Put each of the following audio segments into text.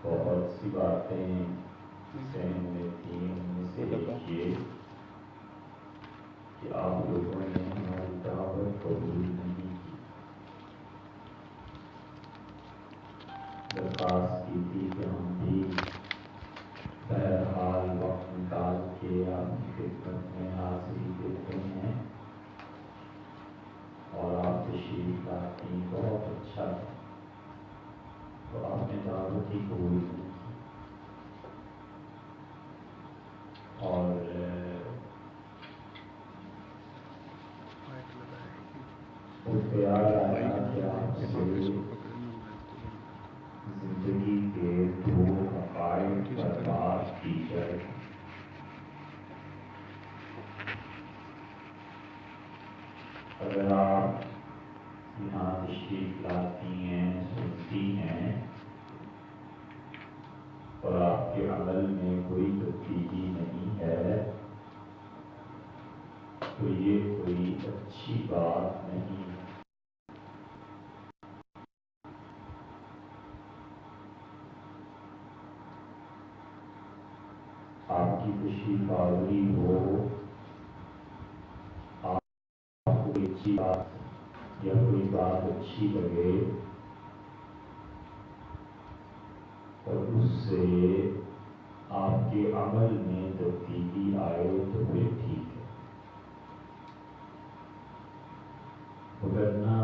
بہت سی باتیں ذہن میں تھیں، ان میں سے ایک یہ کہ آپ لوگوں نے ہماری دعوت قبول نہیں کی۔ درخواست کی تھی کہ ہم بھی بہرحال وقت نکال کے آپ کی خدمت میں حاضری دیتے ہیں، اور آپ تشریف لاتے ہیں، بہت اچھا ہے، تو آپ نے دعوت ہی قبول نہیں کی۔ اور خیال آیا کہ آپ سے زندگی کے دو حقائق پر بات کی جائے۔ اگر آپ یہاں تشریف لاتی ہیں، سنتی ہیں، اور آپ کے عمل میں کوئی تبدیلی نہیں ہے، تو یہ کوئی اچھی بات نہیں ہے۔ آپ کی تشریف آوری ہو، آپ کو کوئی اچھی بات یا کوئی بات اچھی لگے اور اس سے آپ کے عمل میں تبدیلی آئے تو پھر ٹھیک ہے، ورنہ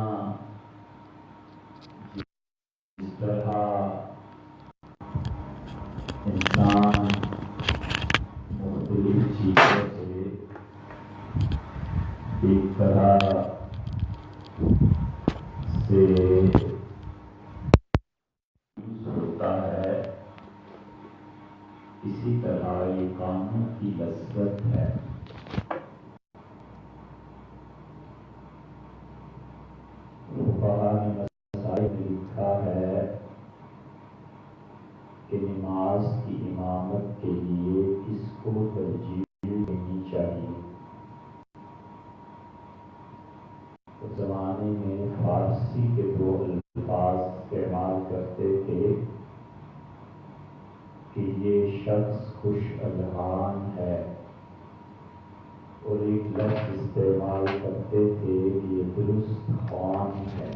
جس طرح انسان مختلف چیزوں سے ایک طرح سے ہوتا ہے، اسی طرح یہ کاموں کی لذت ہے۔ فقہاء نے مسائل میں لکھا ہے کہ نماز کی امامت کے لیے کس کو ترجیح دینی چاہیے۔ اس زمانے میں فارسی کے دو الفاظ استعمال کرتے تھے کہ یہ شخص خوش اذہان ہے، اور ایک لفظ استعمال کرتے تھے کہ یہ درست خوان ہے۔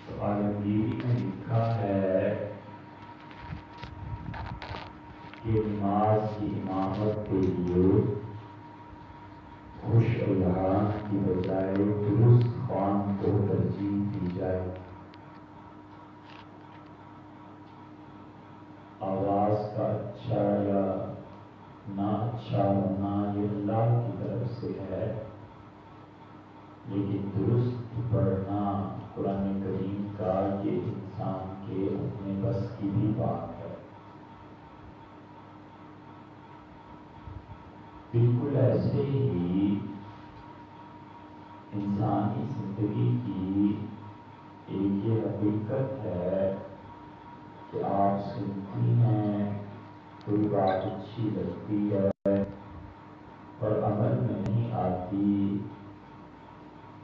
تو عالمگیری میں لکھا ہے کہ نماز کی امامت کے لیے خوش اذہان کی بجائے درست خوان کو ترجیح دی جائے۔ آواز کا اچھا یا نہ اچھا ہونا یہ اللہ کی طرف سے ہے، لیکن درست پڑھنا قرآن کریم کا یہ انسان کے اپنے بس کی بھی بات ہے۔ بالکل ایسے ہی انسانی زندگی کی ایک یہ حقیقت ہے کہ آپ سنتی ہیں، کوئی بات اچھی لگتی ہے اور عمل میں نہیں آتی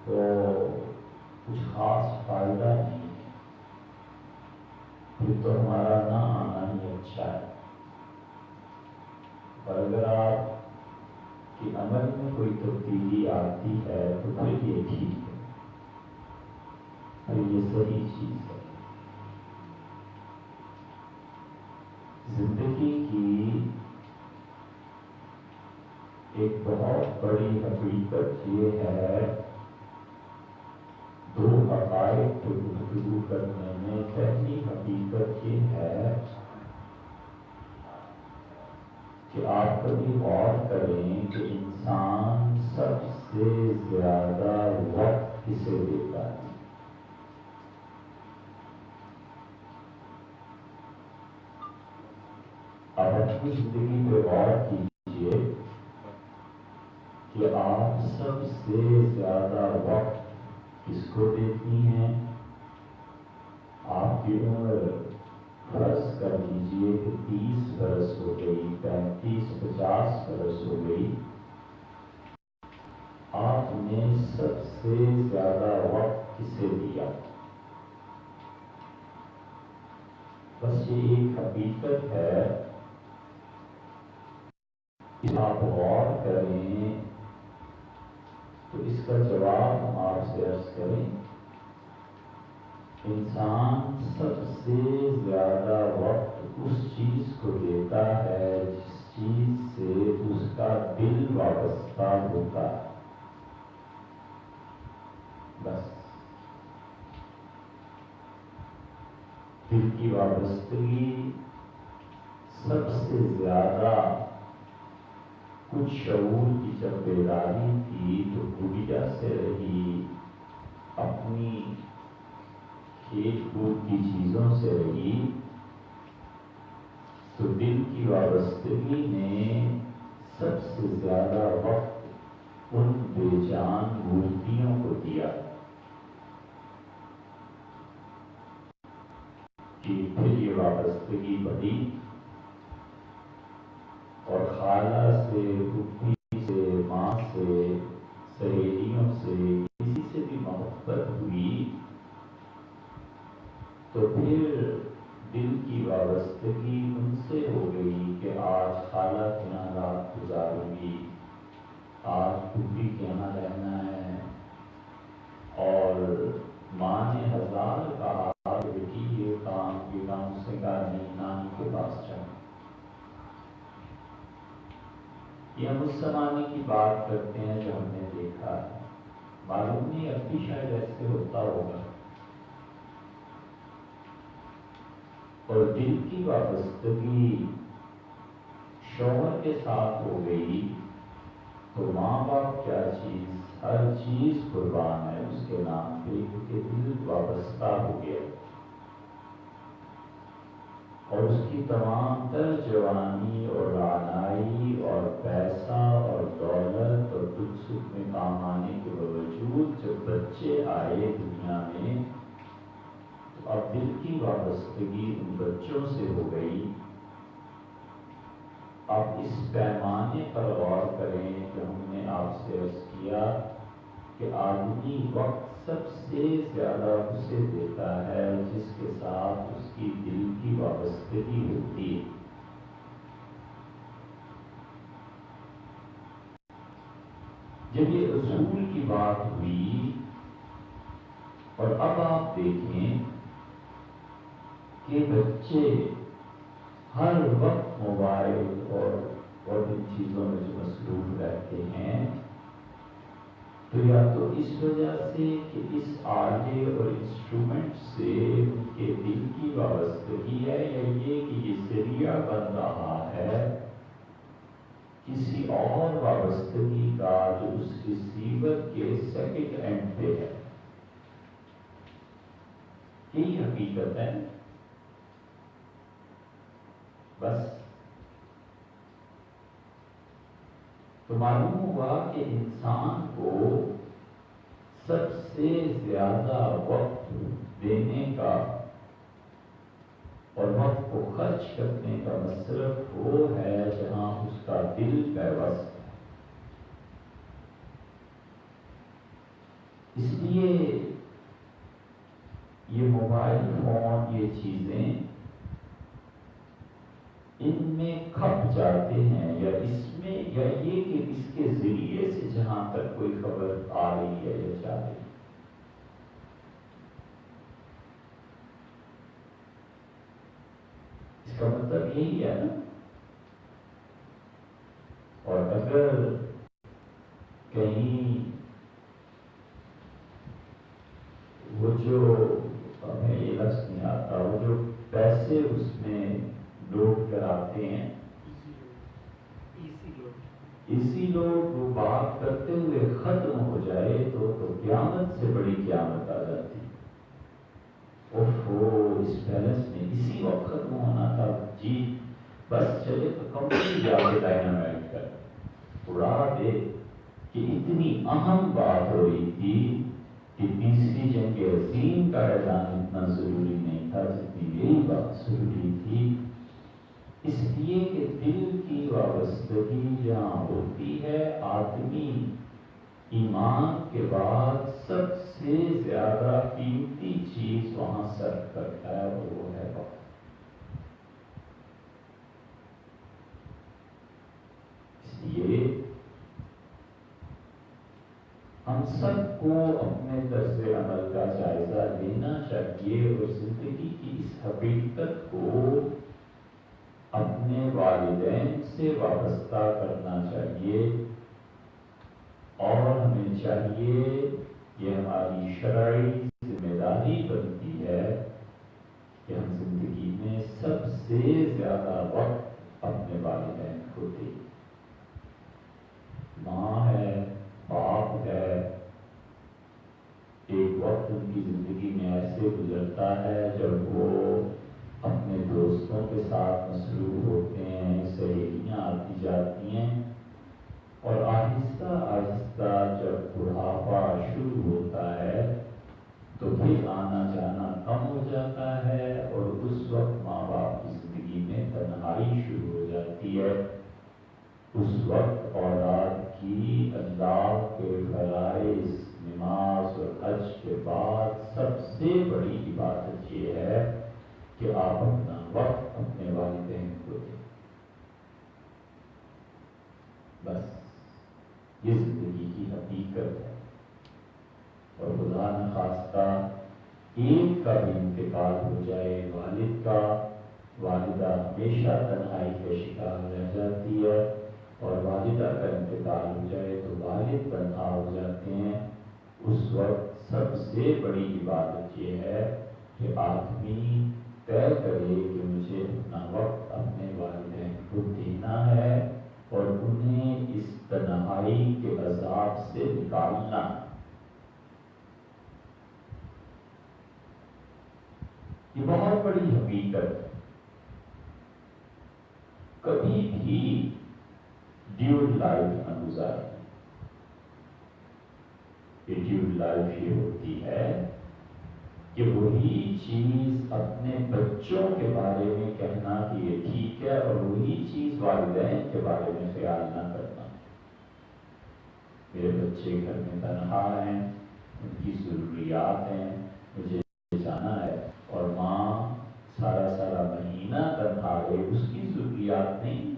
تو کچھ خاص فائدہ نہیں ہے، پھر تو ہمارا نہ آنا ہی اچھا ہے۔ اور اگر آپ کے عمل میں کوئی تبدیلی آتی ہے تو پھر یہ ٹھیک ہے، پھر یہ صحیح چیز ہے۔ زندگی کی ایک بہت بڑی حقیقت یہ ہے، دو حقائق پر گفتگو کرنے میں پہلی حقیقت یہ ہے کہ آپ کبھی غور کریں کہ انسان سب سے زیادہ وقت کسے دیتا ہے۔ آپ اپنی زندگی پہ غور کیجیے کہ آپ سب سے زیادہ وقت کس کو دیتی ہیں۔ آپ کی عمر فرض کر لیجیے کہ 30 برس ہو گئی، 35 50 برس ہو گئی، آپ نے سب سے زیادہ وقت کسے دیا؟ بس یہ ایک حقیقت ہے، اس آپ غور کریں تو اس کا جواب ہم آپ سے عرض کریں۔ انسان سب سے زیادہ وقت اس چیز کو دیتا ہے جس چیز سے اس کا دل وابستہ ہوتا ہے۔ بس دل کی وابستگی سب سے زیادہ کچھ شعور کی جب بیداری تھی تو گڑیا سے رہی، اپنی کھیل کود کی چیزوں سے رہی، تو دل کی وابستگی نے سب سے زیادہ وقت ان بے جان مورتیوں کو دیا کہ پھر یہ وابستگی بڑھی اور خالہ سے، پھوپھی سے، ماں سے، سہیلیوں سے، کسی سے بھی محبت ہوئی تو پھر دل کی وابستگی ان سے ہو گئی کہ آج خالہ کے یہاں رات گزاروں گی، آج پھوپھی کے یہاں رہنا ہے، اور ماں نے ہزار کہا کہ بیٹی یہ کام اس نے کہا نہیں، نانی کے پاس جاؤ۔ یہ ہم اس زمانے کی بات کرتے ہیں جو ہم نے دیکھا ہے، معلوم نہیں اب بھی شاید ایسے ہوتا ہوگا۔ اور دل کی وابستگی شوہر کے ساتھ ہو گئی تو ماں باپ کیا چیز، ہر چیز قربان ہے اس کے نام پہ، کیونکہ دل وابستہ ہو گیا اور اس کی تمام تر جوانی اور رعنائی اور پیسہ اور دولت اور دکھ سکھ میں کام آنے کے باوجود جب بچے آئے دنیا میں تو اب دل کی وابستگی ان بچوں سے ہو گئی۔ اب اس پیمانے پر غور کریں کہ ہم نے آپ سے عرض کیا کہ آدمی وقت سب سے زیادہ اسے دیتا ہے جس کے ساتھ اس کی دل کی وابستگی ہوتی ہے۔ جب یہ اصول کی بات ہوئی اور اب آپ دیکھیں کہ بچے ہر وقت موبائل اور ان چیزوں میں جو مصروف رہتے ہیں، تو یا تو اس وجہ سے کہ اس آلے اور انسٹرومنٹ سے ان کے دل کی وابستگی ہے، یا یہ کہ یہ ذریعہ بن رہا ہے کسی اور وابستگی کا جو اس ریسیور کے سیکنڈ اینڈ پہ ہے۔ یہی حقیقت ہے۔ بس تو معلوم ہوا کہ انسان کو سب سے زیادہ وقت دینے کا اور وقت کو خرچ کرنے کا مصرف وہ ہے جہاں اس کا دل پیوست ہے۔ اس لیے یہ موبائل فون، یہ چیزیں ان میں کھپ جاتے ہیں، یا اس میں، یا یہ کہ اس کے ذریعے سے جہاں تک کوئی خبر آ رہی ہے یا جا رہی ہے، اس کا مطلب یہی ہے نا۔ اور اگر کہیں وہ جو ہمیں یہ لفظ نہیں آتا، وہ جو پیسے اس میں لوڈ کراتے ہیں، اسی لوگ وہ بات کرتے ہوئے ختم ہو جائے تو قیامت سے بڑی قیامت آ جاتی۔ اس بیلنس میں اسی وقت ختم ہونا تھا، جی بس چلے تو کمپنی جا کے ڈائنامائٹ کر اڑا دے، کہ اتنی اہم بات ہو رہی تھی کہ تیسری جنگ عظیم کا اعلان اتنا ضروری نہیں تھا جتنی یہی بات ضروری تھی۔ اس لیے کہ دل کی وابستگی جہاں ہوتی ہے، آدمی ایمان کے بعد سب سے زیادہ قیمتی چیز وہاں صرف کرتا ہے، اور وہ ہے وقت۔ ہم سب کو اپنے طرز عمل کا جائزہ لینا چاہیے اور زندگی کی اس حقیقت کو اپنے والدین سے وابستہ کرنا چاہیے، اور ہمیں چاہیے، یہ ہماری شرعی ذمہ داری بنتی ہے کہ ہم زندگی میں سب سے زیادہ وقت اپنے والدین کو دیں۔ ماں ہے، باپ ہے، ایک وقت ان کی زندگی میں ایسے گزرتا ہے جب وہ اپنے دوستوں کے ساتھ مصروف ہوتے ہیں، سہیلیاں آتی جاتی ہیں، اور آہستہ آہستہ جب بڑھاپا شروع ہوتا ہے تو پھر آنا جانا کم ہو جاتا ہے، اور اس وقت ماں باپ کی زندگی میں تنہائی شروع ہو جاتی ہے۔ اس وقت اولاد کی اللہ کے فرائض، نماز اور حج کے بعد سب سے بڑی عبادت یہ ہے کہ آپ اپنا وقت اپنے والدین کو دیں۔ بس یہ زندگی کی حقیقت ہے، اور خدا نخواستہ ایک کا بھی انتقال ہو جائے والد کا، والدہ ہمیشہ تنہائی کا شکار رہ جاتی ہے، اور والدہ کا انتقال ہو جائے تو والد تنہا ہو جاتے ہیں۔ اس وقت سب سے بڑی عبادت یہ ہے کہ آدمی طے کرے کہ مجھے اپنا وقت اپنے والدین کو دینا ہے اور انہیں اس تنہائی کے عذاب سے نکالنا۔ یہ بہت بڑی حقیقت ہے۔ کبھی بھی ڈیول لائف نہ گزاریں۔ یہ ڈیول لائف یہ ہوتی ہے کہ وہی چیز اپنے بچوں کے بارے میں کہنا کہ یہ ٹھیک ہے، اور وہی چیز والدین کے بارے میں خیال نہ کرنا۔ میرے بچے گھر میں تنہا ہیں، ان کی ضروریات ہیں، مجھے جانا ہے، اور ماں سارا سارا مہینہ تنہا ہے، اس کی ضروریات نہیں۔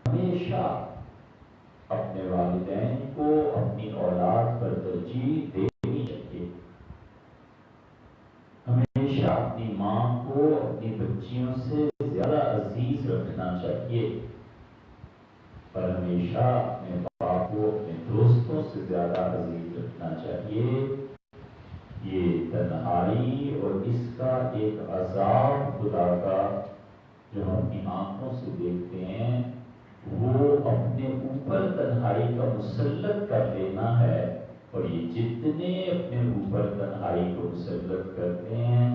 ہمیشہ اپنے والدین کو اپنی اولاد پر ترجیح دینی چاہیے۔ ہمیشہ اپنی ماں کو اپنی بچیوں سے زیادہ عزیز رکھنا چاہیے، اور ہمیشہ اپنے باپ کو اپنے دوستوں سے زیادہ عزیز رکھنا چاہیے۔ یہ تنہائی اور اس کا ایک عذاب خدا کا جو ہم اپنی آنکھوں سے دیکھتے ہیں، وہ اپنے اوپر تنہائی کا مسلط کر لینا ہے، اور یہ جتنے اپنے اوپر تنہائی کو مسلط کرتے ہیں،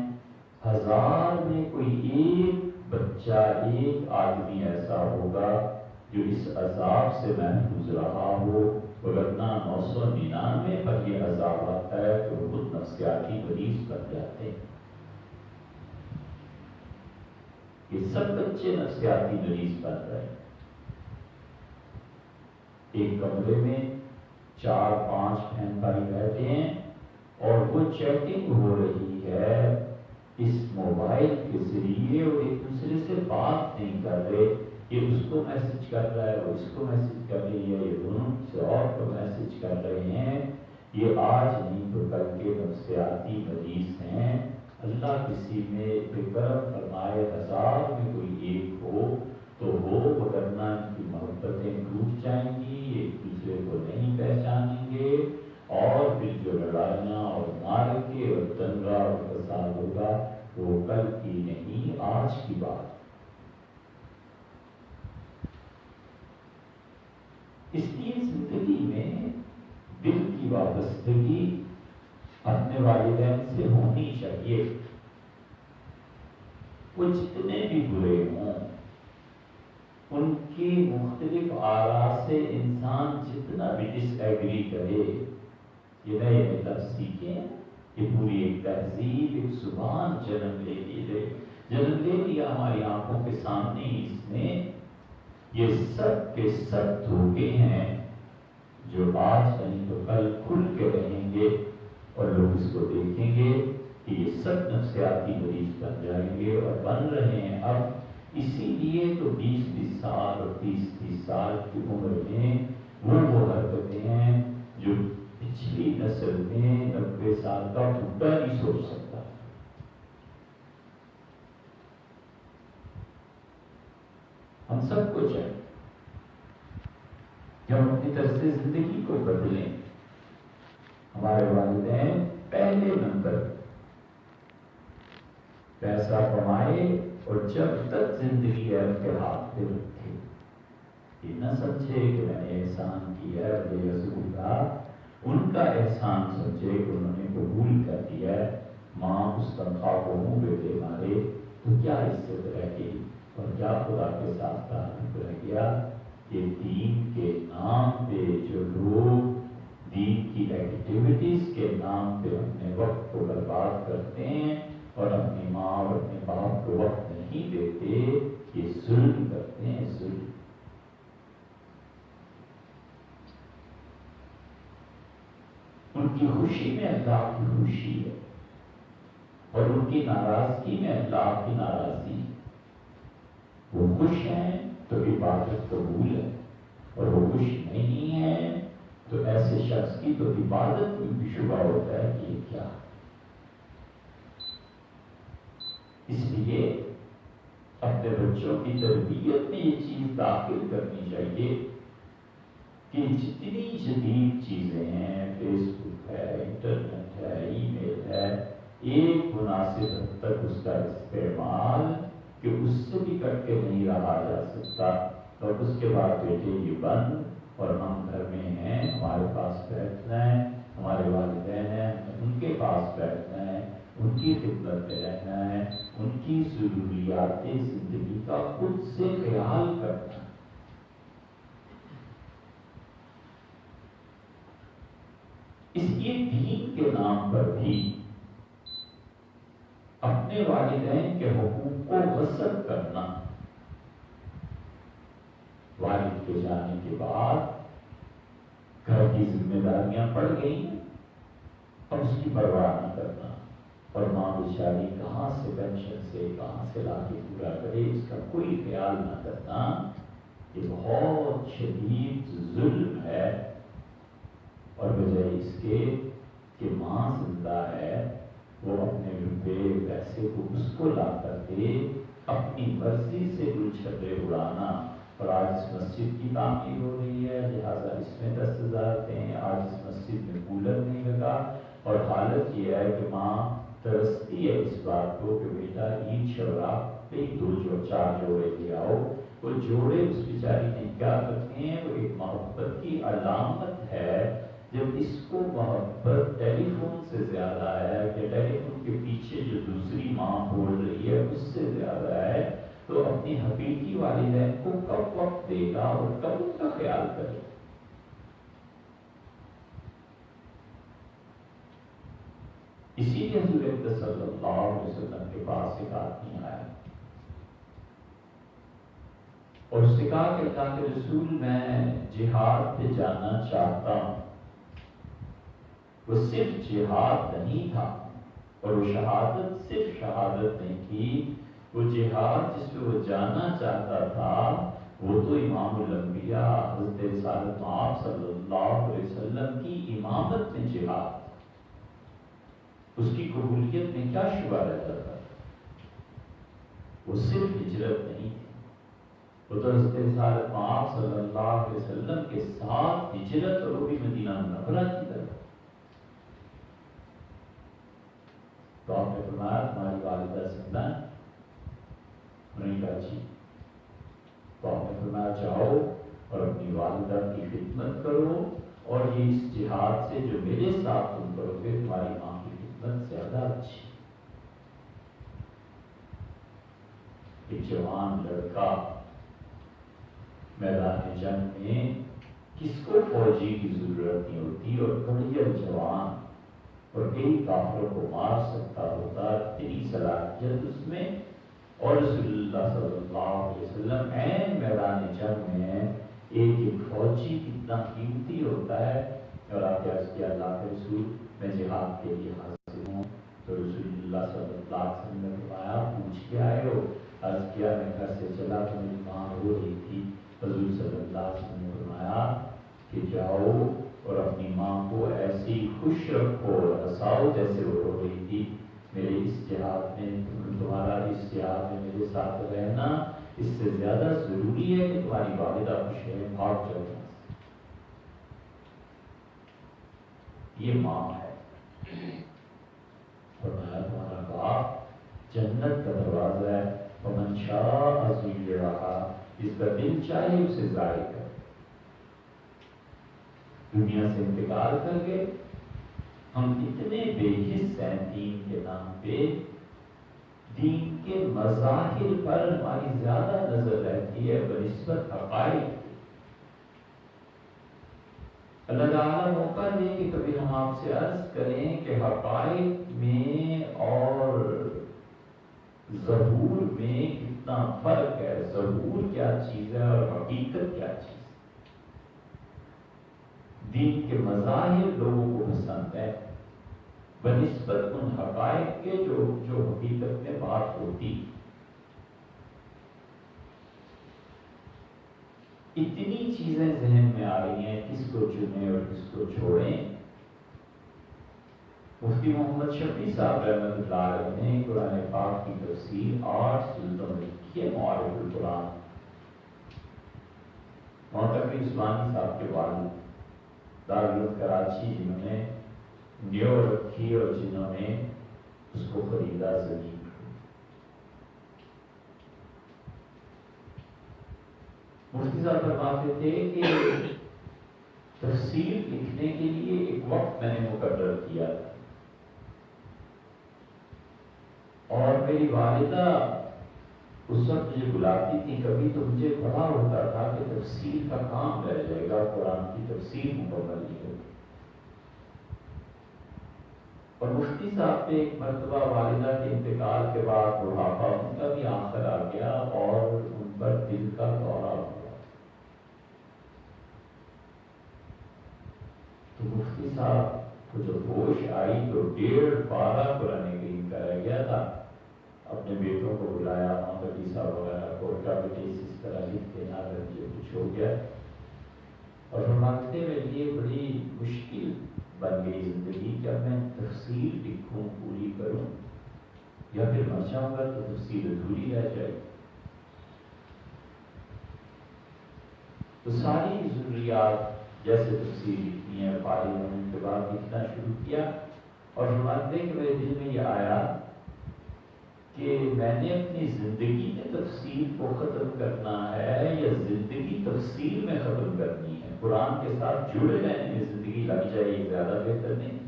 1000 میں کوئی ایک بچہ، ایک آدمی ایسا ہوگا جو اس عذاب سے محفوظ رہا ہو، ورنہ 999 پر یہ عذاب آتا ہے کہ وہ خود نفسیاتی مریض بن جاتے ہیں۔ یہ سب بچے نفسیاتی مریض بن رہے ہیں۔ ایک کمرے میں 4-5 بہن بھائی بیٹھے ہیں، اور وہ چیٹنگ ہو رہی ہے اس موبائل کے ذریعے، اور ایک دوسرے سے بات نہیں کر رہے۔ یہ اس کو میسج کر رہا ہے، وہ اس کو میسج کر رہی ہے، یہ دونوں سے اور کو میسج کر رہے ہیں۔ یہ آج نہیں تو کل کے نفسیاتی مریض ہیں۔ اللہ کسی میں بے کرم فرمائے 1000 میں کوئی ایک ہو تو وہ، ورنہ ان کی محبتیں ٹوٹ جائیں گی، ایک دوسرے کو نہیں پہچانیں گے، اور پھر جو لڑائیاں اور مارکے اور دنگا اور فساد ہوگا وہ کل کی نہیں آج کی بات۔ اس لیے زندگی میں دل کی وابستگی اپنے والدین سے ہونی چاہیے، وہ جتنے بھی برے ہوں، ان کی مختلف آراء سے انسان جتنا بھی ڈس ایگری کرے، یہ نئے مطلب سیکھیں، یہ پوری ایک تہذیب، ایک زبان جنم لے لیا ہماری آنکھوں کے سامنے اس نے۔ یہ سب کے سب دھوکے ہیں جو آج نہیں تو کل کھل کے رہیں گے، اور لوگ اس کو دیکھیں گے کہ یہ سب نفسیاتی مریض بن جائیں گے، اور بن رہے ہیں اب اسی لیے تو 20-20 سال اور 30-30 سال کی عمر میں وہ حرکتیں ہیں جو پچھلی نسل میں 90 سال کا بڈھا نہیں سوچ سکتا. ہم سب کو چاہیے کہ ہم اپنی طرف سے زندگی کو بدلیں. ہمارے والدین پہلے نمبر پیسہ کمائے اور جب تک زندگی ہے ان کے ہاتھ پہ رکھے. یہ نہ سمجھے کہ میں نے احسان کیا ہے بے رسول کا، ان کا احسان سمجھے کہ انہوں نے قبول کر دیا ہے. ماں اس تنخواہ کو منہ بیٹے مارے تو کیا عزت رہ گئی اور کیا خدا کے ساتھ تعلق رہ گیا. کہ دین کے نام پہ جو لوگ دین کی ایکٹیویٹیز کے نام پہ اپنے وقت کو برباد کرتے ہیں اور اپنی ماں اور اپنے باپ کو وقت نہیں دیتے، یہ ظلم کرتے ہیں. ظلم ان کی خوشی میں اللہ کی خوشی ہے اور ان کی ناراضگی میں اللہ کی ناراضگی. وہ خوش ہیں تو عبادت قبول ہے اور وہ خوش نہیں ہے تو ایسے شخص کی تو عبادت میں بھی شبہ ہوتا ہے کہ یہ کیا. اس لیے اپنے بچوں کی تربیت میں یہ چیز داخل کرنی چاہیے کہ جتنی جدید چیزیں ہیں، فیس بک ہے، انٹرنیٹ ہے، ای میل ہے، ایک مناسب حد تک اس کا استعمال کہ اس سے بھی کٹ کے نہیں رہا جا سکتا. اور اس کے بعد بیٹے یہ بند اور ہم گھر میں ہیں، ہمارے پاس بیٹھنا ہے، ہمارے والدین ہیں ان کے پاس بیٹھنا ہے، ان کی خدمت میں رہنا ہے، ان کی ضروریات زندگی کا خود سے خیال کرنا. اس لیے دین کے نام پر بھی اپنے والدین کے حقوق کو غصب کرنا. والد کے جانے کے بعد گھر کی ذمہ داریاں پڑ گئی اور اس کی پرواہ نہ کرنا اور ماں بیچاری کہاں سے پینشن سے کہاں سے لا کے پورا کرے اس کا کوئی خیال نہ کرنا. یہ بہت شدید ظلم ہے. اور بجائے اس کے کہ ماں زندہ ہے وہ اپنے روپے پیسے کو اس کو لا کر دے، اپنی مرضی سے گل چھترے اڑانا. اور آج اس مسجد کی تعمیر ہو رہی ہے لہٰذا اس میں 10,000 دیں، آج اس مسجد میں کولر نہیں لگا. اور حالت یہ ہے کہ ماں ترستی ہے اس بات کو کہ بیٹا عید شوراب پہ 2-4 جوڑے لے آؤ. وہ جوڑے اس بیچاری نے کیا کرتے ہیں، وہ ایک محبت کی علامت ہے. جب اس کو محبت ٹیلی فون سے زیادہ ہے کہ ٹیلی فون کے پیچھے جو دوسری ماں بول رہی ہے اس سے زیادہ ہے تو اپنی حقیقی والدین کو کب وقت دے گا اور کب ان کا خیال کرے. اسی لیے حضور صلی اللہ علیہ وسلم کے پاس ایک آدمی آیا اور اس سے کہا کہ اللہ کے رسول میں جہاد پہ جانا چاہتا ہوں. وہ صرف جہاد نہیں تھا اور وہ شہادت صرف شہادت نہیں تھی، وہ جہاد جس پہ وہ جانا چاہتا تھا وہ تو امام الانبیاء حضرت رسالت آپ صلی اللہ علیہ وسلم کی امامت میں جہاد. اس کی قبولیت میں کیا شبہ رہتا تھا. وہ صرف ہجرت نہیں تھی، وہ تو حضرت رسالت آپ صلی اللہ علیہ وسلم کے ساتھ ہجرت اور وہ بھی مدینہ منورہ کی طرف. تو آپ نے فرمایا تمہاری والدہ زندہ ہے؟ انہوں نے کہا جی. تو آپ نے فرمایا جاؤ اور اپنی والدہ کی خدمت کرو اور یہ اس جہاد سے جو میرے ساتھ تم کرو گے تمہاری ماں کی خدمت زیادہ اچھی. ایک جوان لڑکا میدان جنگ میں کس کو فوجی کی ضرورت نہیں ہوتی اور بڑھیا جوان اور کئی کافروں کو مار سکتا ہوتا، اتنی صلاحیت اس میں. اور رسول اللہ صلی اللہ علیہ وسلم عین میدان جنگ میں ایک فوجی کتنا قیمتی ہوتا ہے. اور آپ کیا اس کے اللہ کے رسول میں جہاد کے لیے حاضر ہوں. تو رسول اللہ صلی اللہ علیہ وسلم نے فرمایا پوچھ کے آئے ہو؟ عرض کیا میں گھر سے چلا تو میری ماں رو رہی تھی. حضور صلی اللہ علیہ وسلم نے فرمایا کہ جاؤ اور اپنی ماں کو ایسی خوش رکھو اور ہنساؤ جیسے وہ رو رہی تھی. میرے اس جہاد میں تمہارا اس جہاد میں میرے ساتھ رہنا اس سے زیادہ ضروری ہے کہ تمہاری والدہ خوش ہے. بھاگ جاؤ. یہ ماں ہے. فرمایا تمہارا باپ جنت کا دروازہ ہے. ومن شاء ذلها جس کا دل چاہے اسے ضائع کر. دنیا سے انتقال کر کے ہم اتنے بے حص ہیں دین کے نام پہ. دین کے مظاہر پر ہماری زیادہ نظر رہتی ہے بنسبت حقائق. اللہ تعالیٰ موقع دے کہ کبھی ہم آپ سے عرض کریں کہ حقائق میں اور ظہور میں کتنا فرق ہے. ظہور کیا چیز ہے اور حقیقت کیا چیز ہے. دین کے مظاہر لوگوں کو پسند ہے بنسبت ان حقائق کے جو حقیقت میں بات ہوتی. اتنی چیزیں ذہن میں آ رہی ہیں کس کو چنیں اور کس کو چھوڑیں. مفتی محمد شفیع صاحب رحمۃ اللہ علیہ نے قرآن پاک کی تفسیر 8 جلدوں میں لکھی ہے. معارف القرآن. مولوی عثمانی صاحب کے والد دارالعلوم کراچی جنہوں نے نیو رکھی اور جنہوں نے اس کو خریدا زمین. مفتی صاحب فرماتے تھے کہ تفسیر لکھنے کے لیے ایک وقت میں نے مقرر کیا تھا اور میری والدہ اس وقت مجھے بلاتی تھی. کبھی تو مجھے بڑا ہوتا تھا کہ تفسیر کا کام رہ جائے گا, قرآن کی تفسیر مکمل نہیں ہوگی. اور مفتی صاحب پہ ایک مرتبہ والدہ کے انتقال کے بعد بڑھاپا ان کا بھی آخر آ گیا اور ان پر دل کا دورہ ہوا. تو مفتی صاحب کو جب ہوش آئی تو 1.5 قرآن کریم کا رہ گیا تھا. اپنے بیٹوں کو بلایا, محمد صاحب وغیرہ کو, اس طرح لکھ دینا اگر مجھے کچھ ہو گیا. اور فرماتے میرے لیے بڑی مشکل بن گئی زندگی کہ اب میں تفسیر لکھوں, پوری کروں, یا پھر مر جاؤں گا تو تفسیر ادھوری رہ جائے. تو ساری ضروریات جیسے تفسیر لکھنی ہے, فارغ ہونے کے بعد لکھنا شروع کیا. اور فرماتے کہ میرے دل میں یہ آیا کہ میں نے اپنی زندگی میں تفسیر کو ختم کرنا ہے یا زندگی تفسیر میں ختم کرنی ہے. قرآن کے ساتھ جڑے رہنے میں زندگی لگ جائے یہ زیادہ بہتر نہیں.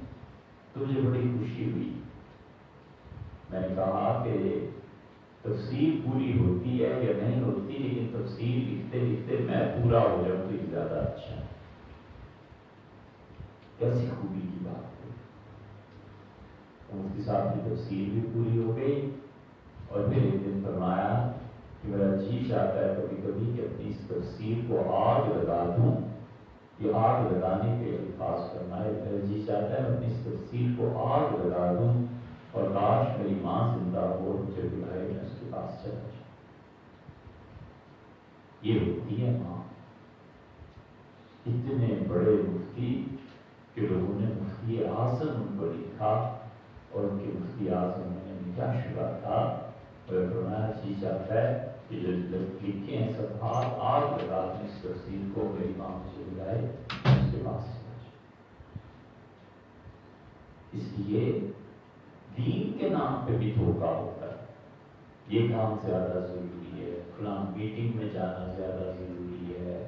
تو مجھے بڑی خوشی ہوئی. میں نے کہا کہ تفسیر پوری ہوتی ہے یا نہیں ہوتی, لیکن تفسیر لکھتے لکھتے میں پورا ہو جاؤں تو یہ زیادہ اچھا ہے. کیسی خوبی کی بات ہے. مفتی صاحب کی تفسیر بھی پوری ہو گئی. اور پھر ایک دن فرمایا کہ میرا جی چاہتا ہے کبھی کبھی کہ اپنی اس تفسیر کو آگ لگا دوں. یہ آگ لگانے کے الفاظ کرنا ہے. میرا جی چاہتا ہے اپنی اس تفسیر کو آگ لگا دوں اور کاش میری ماں زندہ ہو, مجھے بلائے, میں اس کے پاس چلا جاؤں. یہ ہوتی ہے ماں. اتنے بڑے مفتی کہ لوگوں نے مفتی اعظم ان کو لکھا اور ان کے مفتی اعظم نے کیا شبہ تھا. اور فرمایا جی چاہتا ہے کہ جو لکھے ہیں سب آگ لگا دیں اس تفسیر کو, میری ماں مجھے بلائے, اس کے پاس چلا جاؤں. اس لیے دین کے نام پہ بھی دھوکہ ہوتا ہے. یہ کام زیادہ ضروری ہے, فلاں میٹنگ میں جانا زیادہ ضروری ہے,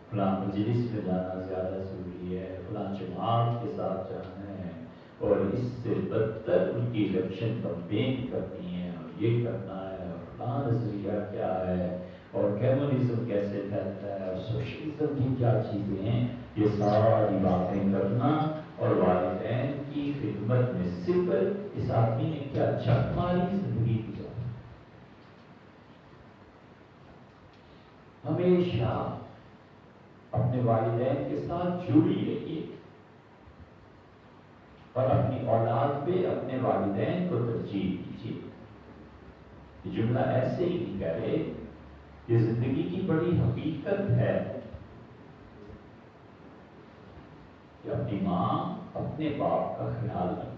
فلاں مجلس میں جانا زیادہ ضروری ہے, فلاں جماعت کے ساتھ جانا ہے, اور اس سے بدتر ان کی الیکشن کمپین کرنی ہے, اور یہ کرنا ہے, اور فلاں نظریہ کیا ہے, اور کمیونزم کیسے پھیلتا ہے, اور سوشلزم کی کیا چیزیں ہیں. یہ ساری باتیں کرنا اور والدین کی خدمت میں صفر. اس آدمی نے کیا چھک ماری زندگی گزاری. ہمیشہ اپنے والدین کے ساتھ جڑی رہیے اور اپنی اولاد پہ اپنے والدین کو ترجیح دیجیے. یہ جملہ ایسے ہی نہیں کہہ رہے، یہ زندگی کی بڑی حقیقت ہے کہ اپنی ماں اپنے باپ کا خیال رکھے،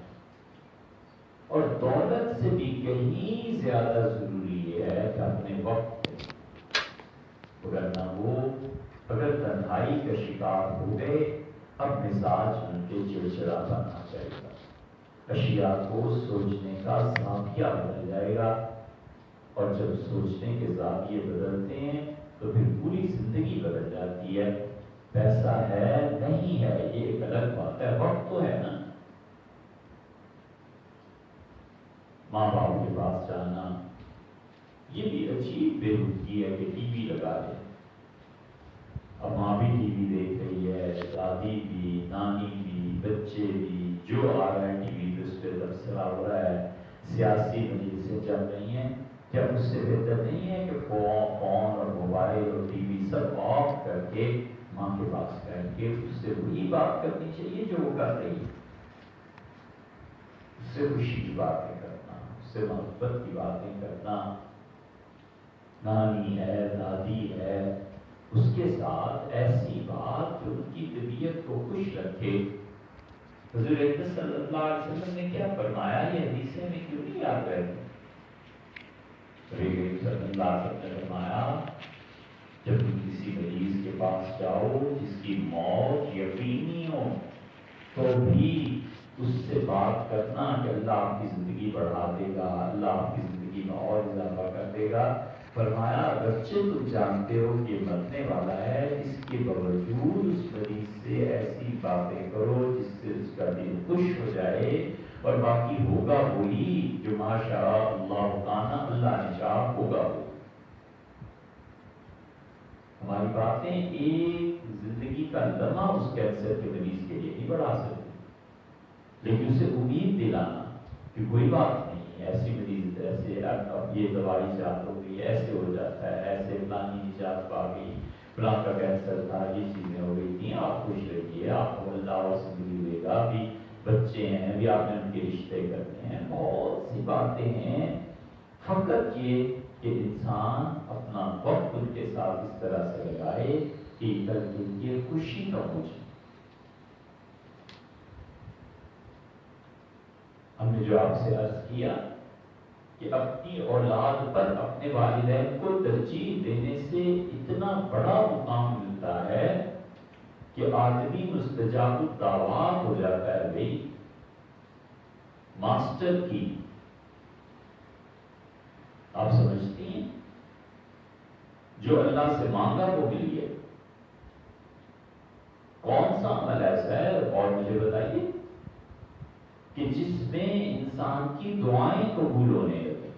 اور دولت سے بھی کہیں زیادہ ضروری یہ ہے کہ اپنے وقت ورنہ وہ اگر تنہائی کا شکار ہو گئے اب مزاج ان کے چڑچڑا بننا چاہے گا، اشیاء کو سوچنے کا زاویہ بدل جائے گا، اور جب سوچنے کے زاویے بدلتے ہیں تو پھر پوری زندگی بدل جاتی ہے۔ پیسہ ہے نہیں ہے یہ ایک الگ بات ہے، وقت تو ہے نا۔ ماں باپ کے پاس جانا یہ بھی عجیب بےہودگی ہے کہ ٹی وی لگا دے، اب ماں بھی ٹی وی دیکھ رہی ہے، دادی بھی، نانی بھی، بچے بھی، جو آ رہا ہے ٹی وی پہ اس پہ تبصرہ ہو رہا ہے، سیاسی مجلسیں چل رہی ہیں۔ کیا اس سے بہتر نہیں ہے کہ فون اور موبائل اور ٹی وی سب آف کر کے ماں کے پاس بیٹھ کے اس سے وہی بات کرنی چاہیے جو وہ کر رہی ہے، اس سے خوشی کی باتیں کرنا، اس سے محبت کی باتیں کرنا، نانی ہے، دادی ہے، اس کے ساتھ ایسی بات جو ان کی طبیعت کو خوش رکھے۔ حضور اقدس صلی اللہ علیہ وسلم نے کیا فرمایا، یہ حدیثیں میں کیوں نہیں یاد رہتی؟ حضور صلی اللہ علیہ وسلم نے فرمایا جب تم کسی مریض کے پاس جاؤ جس کی موت یقینی ہو تو بھی اس سے بات کرنا کہ اللہ آپ کی زندگی بڑھا دے گا، اللہ آپ کی زندگی میں اور اضافہ کر دے گا۔ فرمایا اگرچہ تم جانتے ہو کہ مرنے والا ہے، اس کے باوجود اس مریض سے ایسی باتیں کرو جس سے اس کا دل خوش ہو جائے، اور باقی ہوگا وہی جو ماشاء اللہ تعالیٰ اللہ نے چاہا ہوگا وہ۔ ہماری باتیں ایک زندگی کا لمحہ اس کینسر کے مریض کے لیے نہیں بڑھا سکتی، لیکن اسے امید دلانا کہ کوئی بات نہیں، ایسی مریض ایسے اب یہ دوائی چاہت ہو گئی، ایسے ہو جاتا ہے، ایسے فلانی نجات پا گئی، فلاں کا کینسر تھا، یہ چیزیں ہو گئی تھیں، آپ خوش رہیے، آپ کو اللہ اور زندگی دے گا، بھی بچے ہیں، بھی آپ نے ان کے رشتے کرنے ہیں، بہت سی باتیں ہیں۔ فقط یہ کہ انسان اپنا وقت ان کے ساتھ اس طرح سے لگائے کہ کل دن کی خوشی کا مجھے ہم نے جو آپ سے عرض کیا کہ اپنی اولاد پر اپنے والدین کو ترجیح دینے سے اتنا بڑا مقام ملتا ہے کہ آدمی مستجاب الدعوات ہو جاتا ہے۔ بھائی ماسٹر کی آپ سمجھتی ہیں جو اللہ سے مانگا وہ ملی ہے، کون سا عمل ایسا ہے اور مجھے بتائیے کہ جس میں انسان کی دعائیں قبول ہونے لگے،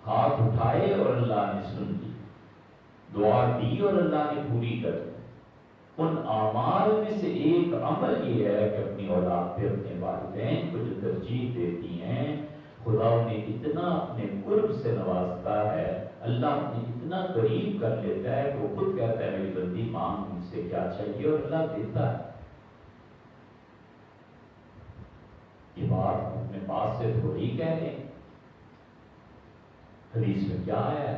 ہاتھ اٹھائے اور اللہ نے سن لی، دعا دی اور اللہ نے پوری کر دی۔ ان اعمال میں سے ایک عمل یہ ہے کہ اپنی اولاد پہ اپنے والدین کو جو ترجیح دیتی ہیں، خدا انہیں اتنا اپنے قرب سے نوازتا ہے، اللہ انہیں اتنا قریب کر لیتا ہے کہ وہ خود کہتا ہے میری بندی مانگ مجھ سے کیا چاہیے، اور اللہ دیتا ہے۔ یہ بات اپنے پاس سے تھوڑی کہہ لیں، حدیث میں کیا ہے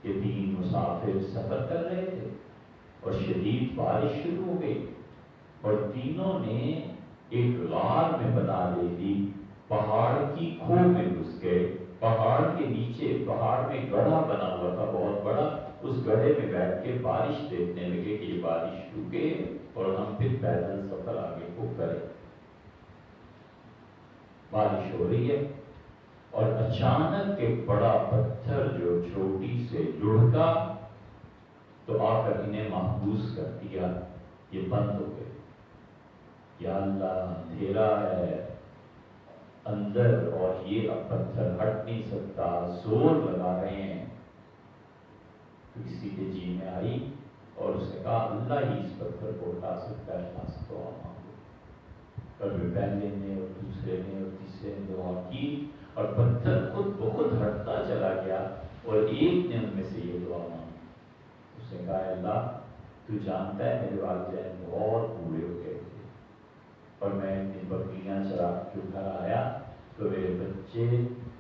کہ 3 مسافر سفر کر رہے تھے اور شدید بارش شروع ہو گئی، اور تینوں نے ایک غار میں بنا لے لی، پہاڑ کی کھو میں گھس گئے، پہاڑ کے نیچے پہاڑ میں گڑھا بنا ہوا تھا بہت بڑا، اس گڑھے میں بیٹھ کے بارش دیکھنے لگے کہ یہ بارش رکے اور ہم پھر پیدل سفر آگے کو کریں۔ بارش ہو رہی ہے اور اچانک ایک بڑا پتھر جو چوٹی سے لڑکا تو آ کر انہیں محفوظ کر دیا، یہ بند ہو گئے۔ یا اللہ اندھیرا ہے اندر اور یہ اب پتھر ہٹ نہیں سکتا، زور لگا رہے ہیں۔ تو کسی کے جی میں آئی اور اس نے کہا اللہ ہی اس پتھر کو اٹھا سکتا ہے، خاص دعا مانگو۔ اور پہلے نے اور دوسرے نے اور تیسرے نے دعا کی اور پتھر خود بخود ہٹتا چلا گیا، اور ایک نے ان میں سے یہ دعا مانگی، اس نے کہا اللہ تو جانتا ہے میرے والدین بہت بوڑھے ہو گئے تھے، اور میں اتنی بکریاں چرا کے گھر آیا تو میرے بچے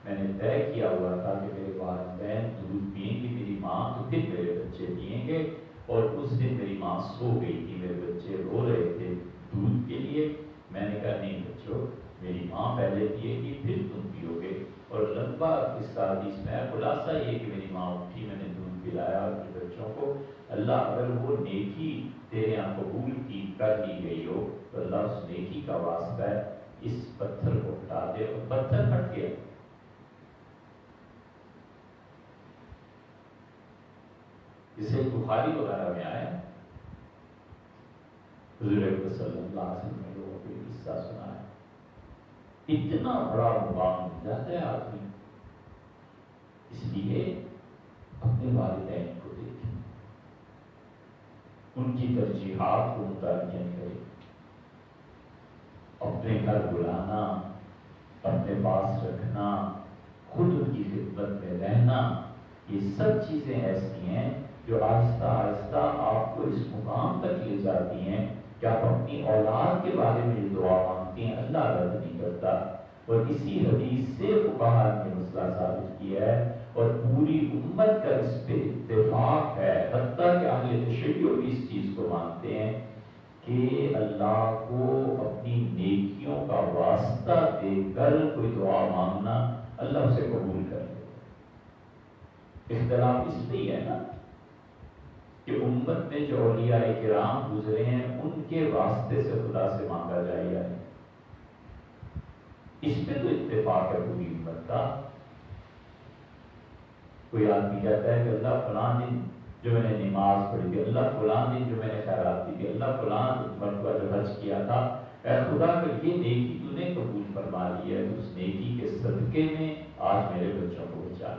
میں نے طے کیا ہوا تھا کہ میرے والدین دودھ پئیں گے، میری ماں تو پھر میرے بچے پئیں گے، اور اس دن میری ماں سو گئی تھی، میرے بچے رو رہے تھے دودھ کے لیے۔ میں نے کہا نہیں بچوں، میری ماں پہلے پیے گی پھر تم پیو گے۔ اور لمبا اس کا حدیث میں خلاصہ یہ کہ میری ماں اٹھی، میں نے دودھ پلایا اپنے بچوں کو۔ اللہ اگر وہ نیکی تیرے یہاں قبول کی کر لی گئی ہو تو اللہ اس نیکی کا واسطہ ہے اس پتھر کو ہٹا دے، اور پتھر ہٹ گیا۔ جسے بخاری وغیرہ میں آیا، حضور اکرم صلی اللہ علیہ وسلم نے لوگوں کو یہ قصہ سنایا۔ اتنا بڑا مقام مل جاتا ہے آدمی، اس لیے اپنے والدین کو دیکھیں، ان کی ترجیحات کو متعین کریں، اپنے گھر بلانا، اپنے پاس رکھنا، خود ان کی خدمت میں رہنا، یہ سب چیزیں ایسی ہیں جو آہستہ آہستہ آپ کو اس مقام تک لے جاتی ہیں کہ آپ اپنی اولاد کے بارے میں جو دعا مانگتے ہیں اللہ رد نہیں کرتا۔ اور اسی حدیث سے فقہاء نے مسئلہ ثابت کیا ہے، اور پوری امت کا اس پہ اتفاق ہے، حتیٰ کہ اہل تشیع بھی اس چیز کو مانتے ہیں کہ اللہ کو اپنی نیکیوں کا واسطہ دے کر کوئی دعا مانگنا اللہ اسے قبول کر لے۔ اختلاف اس لیے ہے نا کہ امت میں جو اولیاء کرام گزرے ہیں ان کے واسطے سے خدا سے مانگا جائے یا نہیں، اس پہ تو اتفاق ہے پوری امت کا۔ کوئی آدمی کہتا ہے کہ اللہ فلاں دن جو میں نے نماز پڑھی تھی، اللہ فلاں دن جو میں نے خیرات کی تھی، اللہ فلاں مرتبہ جو حج کیا تھا، اے خدا کہ یہ نیکی تو نے قبول فرما لی ہے، اس نیکی کے صدقے میں آج میرے بچوں کو بچا۔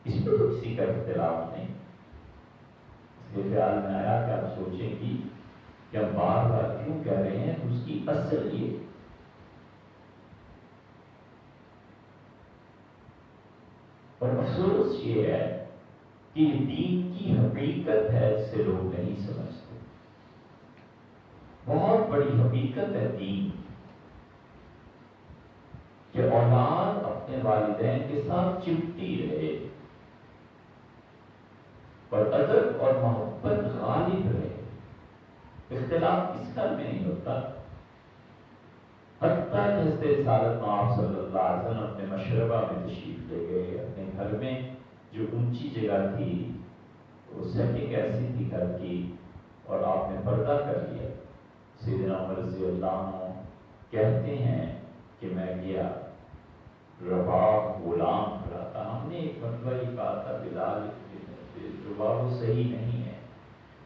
اس پہ تو کسی کا اختلاف نہیں۔ اس کے خیال میں آیا کہ آپ سوچیں گی کہ ہم بار بار کیوں کہہ رہے ہیں، اس کی اصل یہ اور افسوس یہ ہے کہ دین کی حقیقت ہے جسے لوگ نہیں سمجھتے۔ بہت بڑی حقیقت ہے دین کہ اولاد اپنے والدین کے ساتھ چمٹی رہے اور ادب اور محبت غالب رہے، اختلاف اس گھر میں نہیں ہوتا۔ حتیٰ حضرت رسالت آپ صلی اللہ علیہ وسلم اپنے مشربہ میں تشریف لے گئے، اپنے گھر میں جو اونچی جگہ تھی وہ سیٹنگ ایسی تھی گھر کی، اور آپ نے پردہ کر لیا۔ سیدنا عمر رضی اللہ عنہ کہتے ہیں کہ میں گیا، رباح غلام کھڑا تھا۔ ہم نے ایک مرتبہ یہ کہا تھا بلال رباح وہ صحیح نہیں ہے،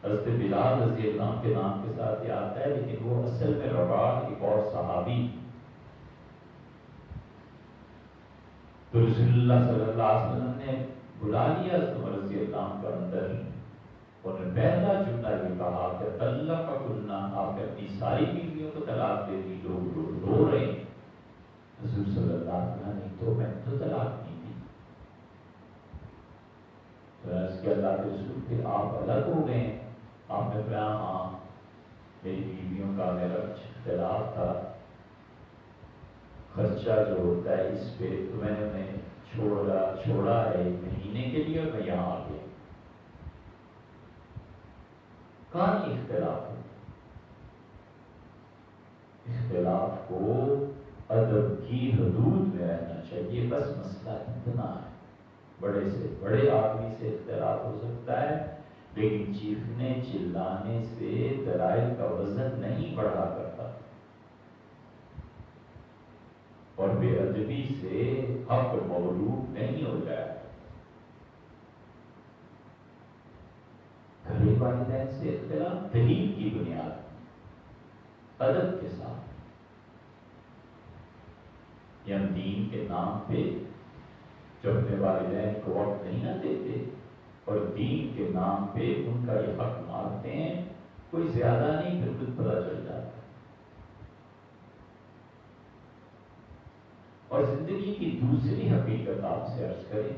حضرت بلال رضی اللہ عنہ کے نام کے ساتھ یہ آتا ہے، لیکن وہ اصل میں رباح ایک اور صحابی۔ تو رسول اللہ صلی اللہ علیہ وسلم نے بلا لیا عمر رضی اللہ عنہ کو اندر، اور پہلا جملہ یہ کہا کہ اللہ کا کلنا، آپ نے اپنی ساری بیویوں کو طلاق دے دی، لوگ رو رہے ہیں۔ حضور صلی اللہ علیہ وسلم نے تو میں تو طلاق نہیں دی۔ تو اس کے اللہ کے رسول پھر آپ الگ ہو گئے، آپ نے کہا ہاں میری بیویوں کا میرا کچھ اختلاف تھا، خرچہ جو ہوتا ہے اس پہ تو میں نے انہیں چھوڑا ہے 1 مہینے کے لیے، اور میں یہاں آ گیا۔ کہاں اختلاف ہے؟ اختلاف کو ادب کی حدود میں رہنا چاہیے، بس مسئلہ اتنا ہے۔ بڑے سے بڑے آدمی سے اختلاف ہو سکتا ہے، لیکن چیخنے چلانے سے دلائل کا وزن نہیں بڑھا کرتا، اور بے ادبی سے حق مغلوب نہیں ہو جائے۔ گھر والدین سے اختلاف دلیل کی بنیاد، ادب کے ساتھ، یا دین کے نام پہ جو اپنے والدین کو وقت نہیں نہ دیتے اور دین کے نام پہ ان کا یہ حق مارتے ہیں، کوئی زیادہ نہیں، پھر خود پتہ چل جاتا۔ اور زندگی کی دوسری حقیقت آپ سے عرض کریں،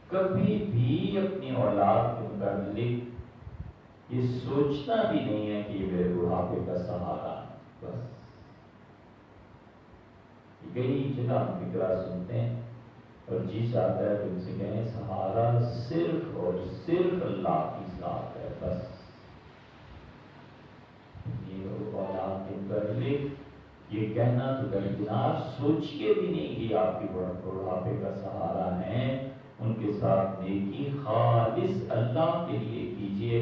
کبھی بھی اپنی اولاد کے متعلق یہ سوچنا بھی نہیں ہے کہ یہ میرے بڑھاپے کا سہارا، بس کئی جگہ ہم فکرہ سنتے ہیں اور جی چاہتا ہے کہ ان سے کہیں سہارا صرف اور صرف اللہ کی ذات ہے بس. یہ اولاد کے متعلق یہ کہنا تو درکنار، سوچیے بھی نہیں کہ آپ کی بڑھاپے کا سہارا ہے. ان کے ساتھ نیکی خالص اللہ کے لیے کیجیے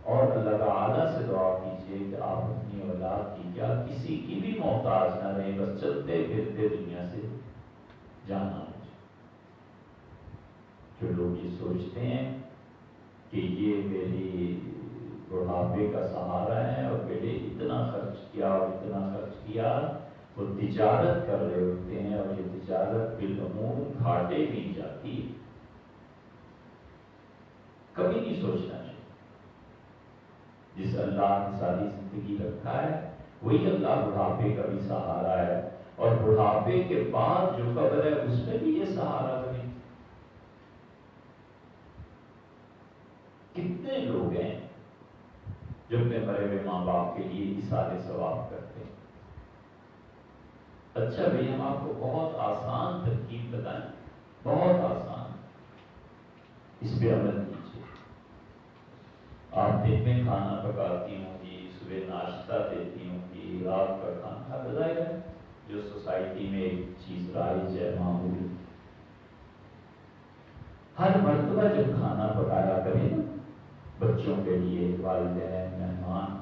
اور اللہ تعالیٰ سے دعا کیجیے کہ آپ اپنی اولاد کی کیا کسی کی بھی محتاج نہ رہیں، بس چلتے پھرتے دنیا سے جانا ہو. جو لوگ یہ سوچتے ہیں کہ یہ میری بڑھاپے کا سہارا ہے اور بیٹے اتنا خرچ کیا اور اتنا خرچ کیا، وہ تجارت کر رہے ہوتے ہیں اور یہ تجارت بالعموم گھاٹے میں جاتی ہے. کبھی نہیں سوچنا چاہیے. جس اللہ نے ساری زندگی رکھا ہے وہی اللہ بڑھاپے کا بھی سہارا ہے، اور بڑھاپے کے بعد جو قبر ہے اس میں بھی یہ سہارا بنے. کتنے لوگ ہیں جو اپنے مرے ہوئے ماں باپ کے لیے اثارے ثواب کرتے ہیں. اچھا بھائی، ہم آپ کو بہت آسان ترکیب بتائیں، بہت آسان، اس پہ عمل کیجیے. آپ دن میں کھانا پکاتی ہوں گی، صبح ناشتہ دیتی ہوں گی، رات کا کھانا بظاہر ہے جو سوسائٹی میں ایک چیز رائج ہے، معمول. ہر مرتبہ جب کھانا پکایا کریں بچوں کے لیے، والدین، مہمان،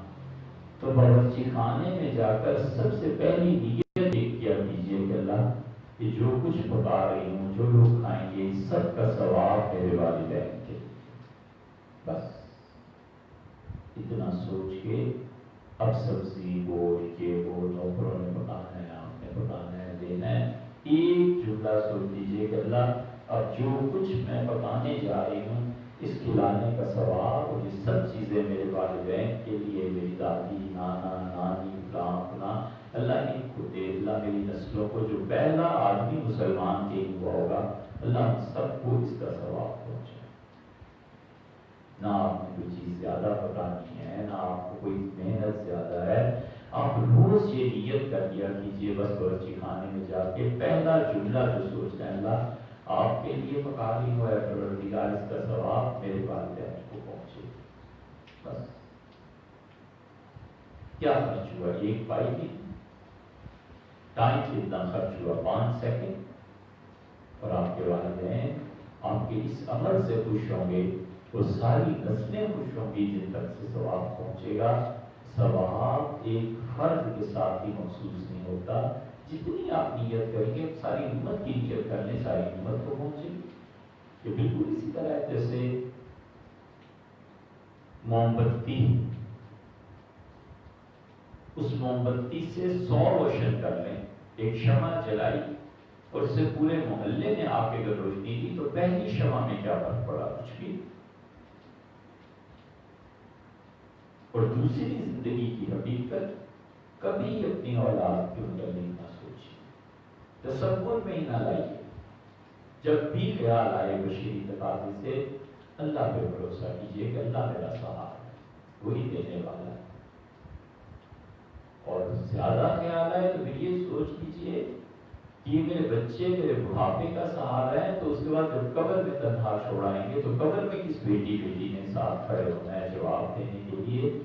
تو باورچی خانے میں جا کر سب سے پہلی نیت ایک کیا کیجیے کہ اللہ کہ جو کچھ پکا رہی ہوں، جو لوگ کھائیں گے، سب کا ثواب میرے والدین کے. بس اتنا سوچ کے اب سبزی گوشت یہ وہ نوکروں نے پکانا ہے، آپ نے پکانا ہے، دینا ہے. ایک جملہ سوچ لیجیے کہ اللہ اب جو کچھ میں پکانے جا رہی ہوں اس کھلانے کا ثواب اور یہ سب چیزیں میرے والدین کے لیے، میری دادی، نانا، نانی، فلاں فلاں، اللہ ان کو دے. اللہ میری نسلوں کو جو پہلا آدمی مسلمان کے ہوا ہوگا، اللہ سب کو اس کا ثواب پہنچے. نہ آپ نے کوئی چیز زیادہ پکانی ہے، نہ آپ کو کوئی محنت زیادہ ہے. آپ روز یہ نیت کر لیا کیجیے، بس باورچی خانے میں جا کے پہلا جملہ جو سوچتا ہے اللہ آپ کے لیے پکا رہی ہو، پروردگار اس کا ثواب میرے والدین کو پہنچے. بس کیا خرچ ہوا؟ ایک پائی بھی. ٹائم کتنا خرچ ہوا؟ 5 سیکنڈ. اور آپ کے والدین آپ کے اس عمل سے خوش ہوں گے، وہ ساری نسلیں خوش ہوں گی جن تک سے ثواب پہنچے گا. ثواب ایک فرد کے ساتھ ہی محسوس نہیں ہوتا. جتنی آپ نیت کریں گے، ساری امت کی نیت کر لیں، ساری امت کو پہنچے گی. یہ بالکل اسی طرح ہے جیسے موم بتی، اس موم بتی سے 100 روشن کر لیں. ایک شمع جلائی اور اس سے پورے محلے میں آپ کے اگر روشنی دی تو پہلی شمع میں کیا فرق پڑا؟ کچھ بھی. اور دوسری زندگی کی حقیقت کبھی اپنی اولاد کے متعلق نہ سوچیے، تصور میں ہی نہ لائیے. جب بھی خیال آئے بشری تقاضے سے اللہ پہ بھروسہ کیجیے کہ اللہ میرا سہارا ہے، وہی دینے والا ہے. اور زیادہ خیال آئے تو پھر یہ سوچ لیجیے کہ میرے بچے میرے بڑھاپے کا سہارا ہے، تو اس کے بعد جب قبر میں تنہا چھوڑائیں گے تو قبر میں کس بیٹی نے ساتھ کھڑے ہونا ہے جواب دینے کے لیے.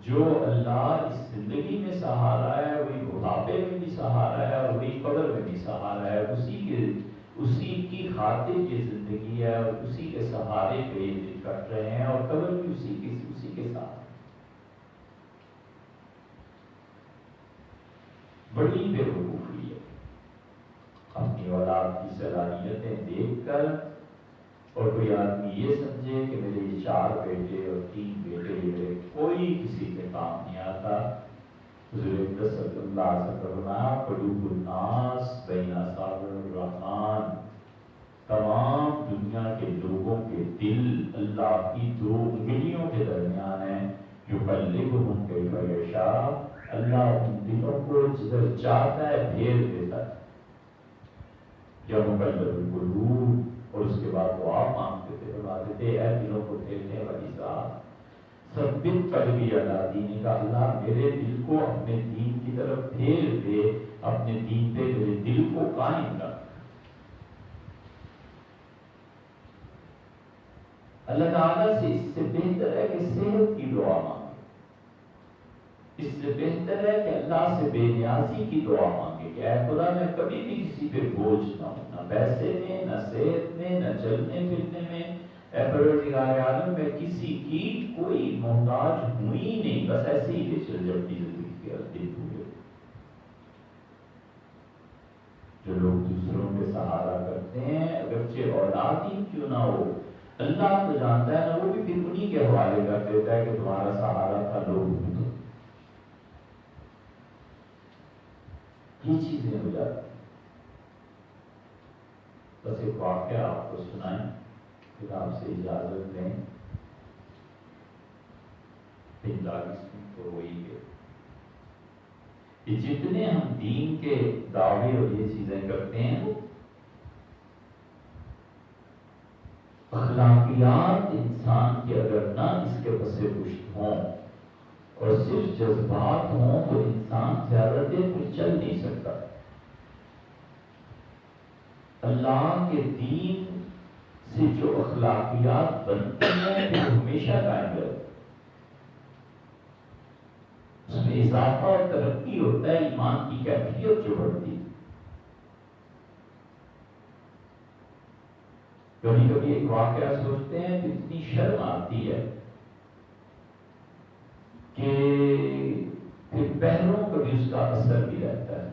جو اللہ اس زندگی میں سہارا ہے وہی بڑھاپے میں بھی سہارا ہے اور وہی قبر میں بھی سہارا ہے. اسی کی خاطر یہ زندگی ہے اور اسی کے سہارے پہ یہ دن کٹ رہے ہیں اور قبر بھی اسی کے ساتھ. بڑی بے وقوفی ہے اپنی اولاد کی صلاحیتیں دیکھ کر اور کوئی آدمی یہ سمجھے کہ میرے 4 بیٹے اور 3 بیٹے میرے کوئی کسی کے کام نہیں آتا. حضور صلی اللہ علیہ وسلم فرمایا قلوب الناس بین اصابع الرحمن، تمام دنیا کے لوگوں کے دل اللہ کی 2 انگلیوں کے درمیان ہیں. یقلبہم کیف یشاء، اللہ ان دلوں کو جدھر چاہتا ہے پھیر دیتا ہے. یا مقلب القلوب، اور اس کے بعد وہ آپ مانگتے تھے، فرماتے تھے اے دلوں کو پھیرنے والی ذات ثبت قلبی علی دینک، اللہ میرے دل کو اپنے دین کی طرف پھیر دے، اپنے دین پہ میرے دل کو قائم رکھ۔ اللہ تعالیٰ سے اس سے بہتر ہے کہ صحت کی دعا مانگے، اس سے بہتر ہے کہ اللہ سے بے نیازی کی دعا مانگے کہ اے خدا میں کبھی بھی کسی پہ بوجھ نہ ہوں، نہ پیسے میں، نہ صحت میں، نہ چلنے پھرنے میں۔ اے پروردگار عالم، میں کسی کی کوئی محتاج ہوں ہی نہیں، بس ایسے ہی لے چل جب اپنی زندگی کے دن ہوئے۔ جو لوگ دوسروں کے سہارا کرتے ہیں، اگرچہ اولاد ہی کیوں نہ ہو، اللہ تو جانتا ہے نا، وہ بھی پھر انہی کے حوالے کر دیتا ہے کہ تمہارا سہارا تھا لوگ تو یہ چیزیں ہو جاتی ہیں۔ بس ایک واقعہ آپ کو سنائیں، پھر آپ سے اجازت لیں، 45 منٹ تو ہو ہی گئے۔ کہ جتنے ہم دین کے دعوے اور یہ چیزیں کرتے ہیں، اخلاقیات انسان کے اگر نہ اس کے پس پشت ہوں اور صرف جذبات ہوں تو انسان زیادہ دیر کچھ چل نہیں سکتا۔ اللہ کے دین سے جو اخلاقیات بنتی ہیں وہ ہمیشہ قائم رہتی، اس میں اضافہ اور ترقی ہوتا ہے، ایمان کی کیفیت جو بڑھتی ہے۔ کبھی کبھی ایک واقعہ سوچتے ہیں تو اتنی شرم آتی ہے کہ پھر پہلوں کبھی اس کا اثر بھی رہتا ہے۔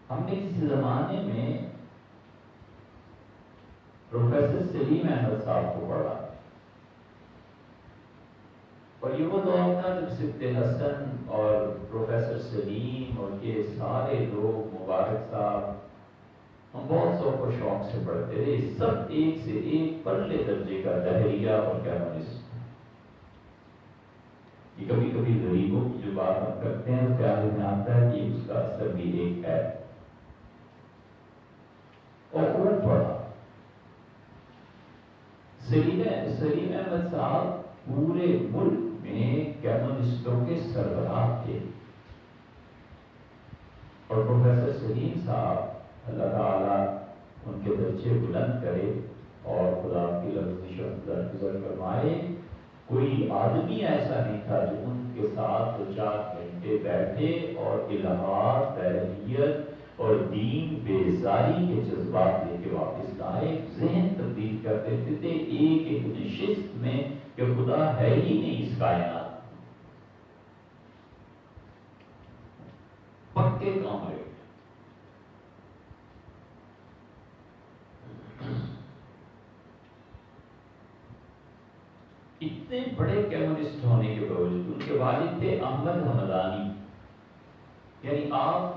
ہم نے کسی زمانے میں پروفیسر سلیم احمد صاحب کو پڑھا، اور یہ وہ دور تھا جب سبت حسن اور پروفیسر سلیم اور یہ سارے لوگ، مبارک صاحب، ہم بہت شوق و شوق سے پڑھتے رہے، سب ایک سے ایک پرلے درجے کا دہریہ اور کیمونسٹ۔ یہ کبھی کبھی غریبوں کی جو بات ہم کرتے ہیں تو خیال میں آتا ہے کہ اس کا اثر بھی ایک ہے، اور خوب پڑھا۔ سلیم احمد صاحب پورے ملک میں کیمونسٹوں کے سربراہ تھے، اور پروفیسر سلیم صاحب، اللہ تعالیٰ ان کے درجے بلند کرے اور خدا کی لفظ درگزر فرمائے، کوئی آدمی ایسا نہیں تھا جو ان کے ساتھ 2-4 گھنٹے بیٹھے اور الہات، طاہریت اور دین بیزاری کے جذبات لے کے واپس لائے، ذہن تبدیل کر دیتے تھے ایک ایک نشست میں کہ خدا ہے ہی نہیں اس کائنات، پکے کام رہے۔ اتنے بڑے کمیونسٹ ہونے کے باوجود ان کے والد تھے احمد حمدانی، یعنی آپ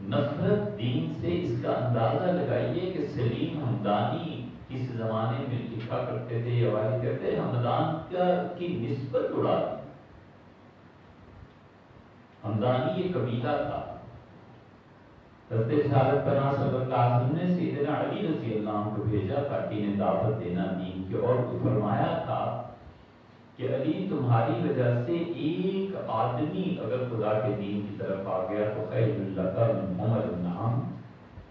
نفرت دین سے اس کا اندازہ لگائیے کہ سلیم حمدانی کس زمانے میں لکھا کرتے تھے، یہ والد کہتے حمدان کی نسبت اڑا دی۔ حمدانی یہ قبیلہ تھا، حضرت رسالت پناہ صلی اللہ علیہ وسلم نے سیدنا علی رضی اللہ عنہ کو بھیجا تاکہ انہیں دعوت دینا دین کی، اور فرمایا تھا کہ علی تمہاری وجہ سے ایک آدمی اگر خدا کے دین کی طرف آ گیا تو خیر لک من حمر النعم،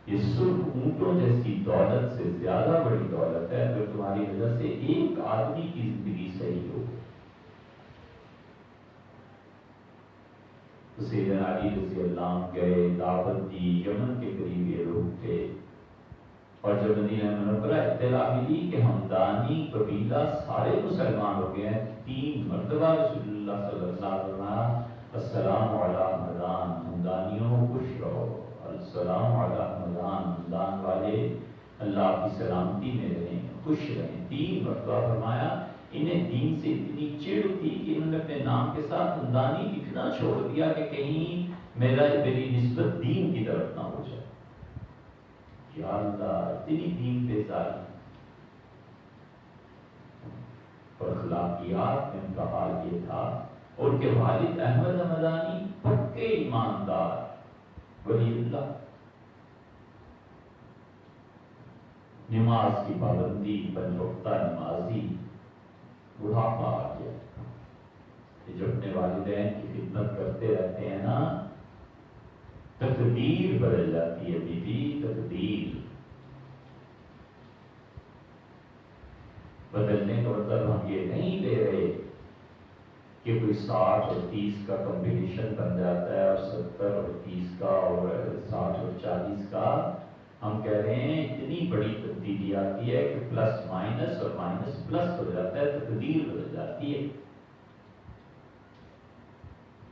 یہ سرخ اونٹوں جیسی دولت سے زیادہ بڑی دولت ہے اگر تمہاری وجہ سے ایک آدمی کی زندگی صحیح ہو۔ سیدنا علی رضی اللہ عنہ گئے، دعوت دی، یمن کے قریب یہ لوگ تھے، اور جب مدینہ منورہ اطلاع ملی کہ حمدانی قبیلہ سارے مسلمان ہو گئے ہیں، 3 مرتبہ رسول اللہ صلی اللہ علیہ وسلم السلام علی حمدان، حمدانیوں خوش رہو، السلام علی حمدان، حمدان والے اللہ کی سلامتی میں رہیں، خوش رہیں، 3 مرتبہ فرمایا۔ انہیں دین سے اتنی چڑ تھی کہ انہوں نے اپنے نام کے ساتھ حمدانی لکھنا چھوڑ دیا کہ کہیں میری نسبت دین کی طرف نہ ہو جائے۔ یا اللہ، اتنی دین بیزاری اور اخلاقیات میں ان کا حال یہ تھا، اور ان کے والد احمد حمدانی پکے ایماندار ولی اللہ، نماز کی پابندی، پنج وقتہ نمازی، بڑھاپا آ گیا، جو اپنے والدین کی خدمت کرتے رہتے ہیں نا، تقدیر بدل جاتی ہے بی بی، تقدیر بدلنے کا مطلب ہم یہ نہیں لے رہے کہ کوئی 60 اور 30 کا کمپٹیشن بن جاتا ہے اور 70 اور 30 کا اور 60 اور 40 کا. ہم کہہ رہے ہیں اتنی بڑی تبدیلی آتی ہے کہ پلس مائنس اور مائنس پلس ہو جاتا ہے، تقدیر بدل جاتی ہے.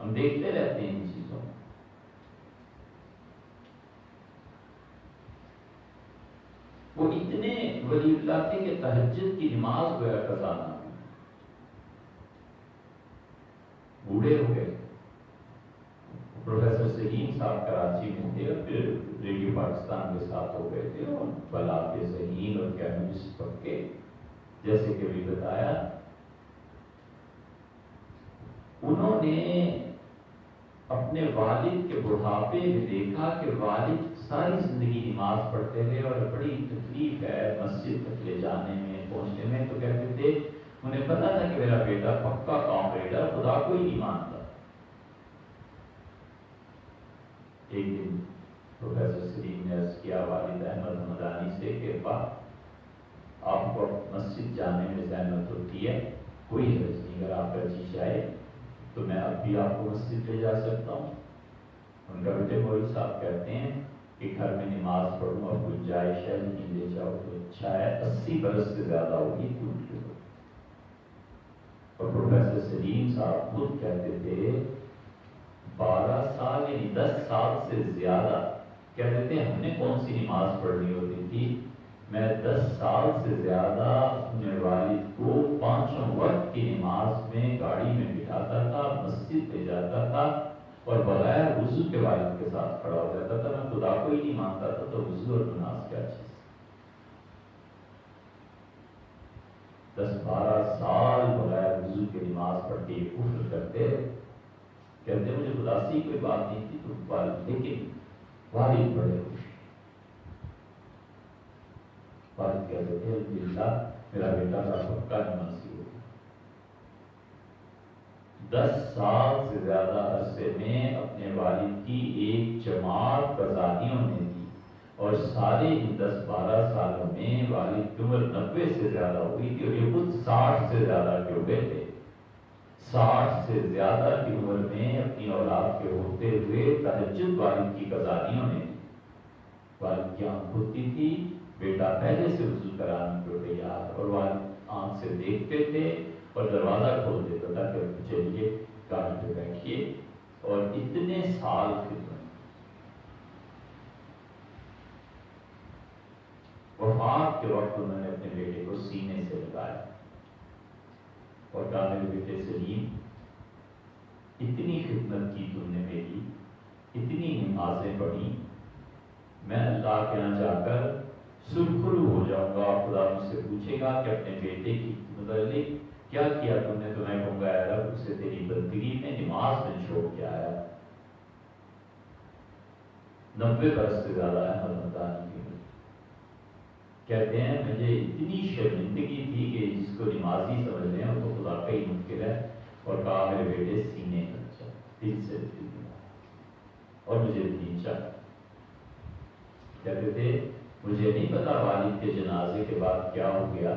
ہم دیکھتے رہتے ہیں ان چیزوں میں. وہ اتنے ولی اللہ تھے کہ تہجد کی نماز گویا قضا نہ ہوئی، بوڑھے ہو گئے. پروفیسر سلیم صاحب کراچی میں تھے اور پھر ریڈیو پاکستان کے ساتھ ہو گئے تھے، اور بلا کے ذہین اور کیمسٹ پڑھ کے، جیسے کہ بھی بتایا، انہوں نے اپنے والد کے بڑھاپے میں دیکھا کہ والد ساری زندگی نماز پڑھتے تھے اور بڑی تکلیف ہے مسجد تک لے جانے میں، پہنچنے میں. تو کہتے تھے انہیں پتا تھا کہ میرا بیٹا پکا کامریڈر، خدا کو ہی نہیں مانتا. ایک دن پروفیسر سلیم نے عرض کیا والد احمد مدانی سے کہ آپ کو مسجد جانے میں زحمت ہوتی ہے، کوئی حرج نہیں، اگر آپ کا جی چاہے تو میں اب بھی آپ کو مسجد لے جا سکتا ہوں. ان کا بیٹے مولوی صاحب کہتے ہیں کہ گھر میں نماز پڑھوں اور گنجائش ہے نہیں لے جاؤ تو اچھا ہے، 80 برس سے زیادہ ہوگی ٹوٹ کے. اور پروفیسر سلیم صاحب خود کہتے تھے 12 سال یعنی 10 سال سے زیادہ، کہتے تھے ہم نے کون سی نماز پڑھنی ہوتی تھی، میں 10 سال سے زیادہ اپنے والد کو 5 وقت کی نماز میں گاڑی میں بٹھاتا تھا، مسجد لے جاتا تھا اور بغیر وضو کے والد کے ساتھ کھڑا ہو جاتا تھا. میں خدا کو ہی نہیں مانتا تھا تو وضو اور نماز کیا چیز. 10-12 سال بغیر وضو کے نماز پڑھ کے کفر کرتے، کہتے مجھے خدا سے ہی کوئی بات نہیں تھی تو والد، لیکن والد بڑے خوش. والد کہتے تھے الحمدللہ میرا بیٹا کا پکا نمازی ہو. 10 سال سے زیادہ عرصے میں اپنے والد کی ایک جماعت قضائیوں نے دی، اور سارے ان 10-12 سالوں میں والد کی عمر 90 سے زیادہ ہوئی تھی اور یہ خود 60 سے زیادہ کے ہو گئے تھے. 60 سے زیادہ کی عمر میں اپنی اولاد کے ہوتے ہوئے تہجد والد کی قضائیوں نے دی. والد کی آنکھ کھلتی تھی، بیٹا پہلے سے وضو کرانے کو تیار، اور والد آنکھ سے دیکھتے تھے اور دروازہ کھول دیتا تھا کہ چلیے گاڑی پہ بیٹھیے. اور اتنے سال خدمت. وفات کے وقت انہوں نے اپنے بیٹے کو سینے سے لگایا اور کہا میرے بیٹے سلیم، اتنی خدمت کی تم نے میری، اتنی نمازیں پڑھی، میں اللہ کے یہاں جا کر سرخرو ہو جاؤں گا. خدا مجھ سے پوچھے گا کہ اپنے بیٹے کی متعلق کیا کیا تم نے، تو میں کہوں گا اے رب اسے تیری بندگی میں نماز میں چھوڑ کے آیا. 90 برس سے زیادہ احمد مدانی کی. کہتے ہیں مجھے اتنی شرمندگی تھی کہ جس کو نمازی سمجھ لیں وہ تو خدا کا ہی منکر ہے. اور کہا میرے بیٹے سینے لگ جا، دل سے دل ملا، اور مجھے نیچا. کہتے تھے مجھے نہیں پتا والد کے جنازے کے بعد کیا ہو گیا.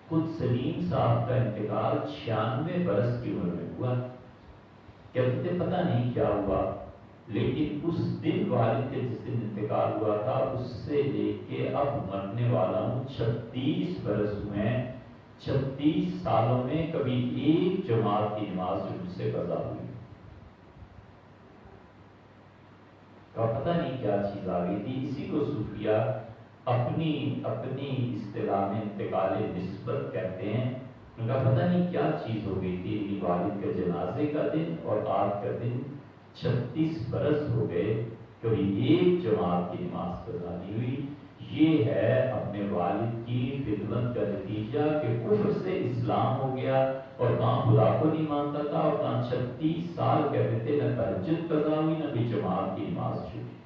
خود سلیم صاحب کا انتقال 96 برس کی عمر میں ہوا. کہتے تھے پتہ نہیں کیا ہوا، لیکن اس دن والد کے جس دن انتقال ہوا تھا اس سے لے کے اب مرنے والا ہوں 36 برس ہوئے ہیں. 36 سالوں میں کبھی ایک جماعت کی نماز جو مجھ سے قضا ہوئی. کا پتہ نہیں کیا چیز آ گئی تھی. اسی کو صوفیہ اپنی اصطلاح میں انتقال نسبت کہتے ہیں. ان کا پتہ نہیں کیا چیز ہو گئی تھی. والد کے جنازے کا دن اور آج کا دن 36 برس ہو گئے، کبھی ایک جماعت کی نماز قضا نہیں ہوئی. یہ ہے اپنے والد کی خدمت کا نتیجہ کہ کفر سے اسلام ہو گیا اور کہاں خدا کو نہیں مانتا تھا اور کہاں 36 سال کہتے تھے نہ تہجد قضا ہوئی نہ بھی جماعت کی نماز چھوٹی.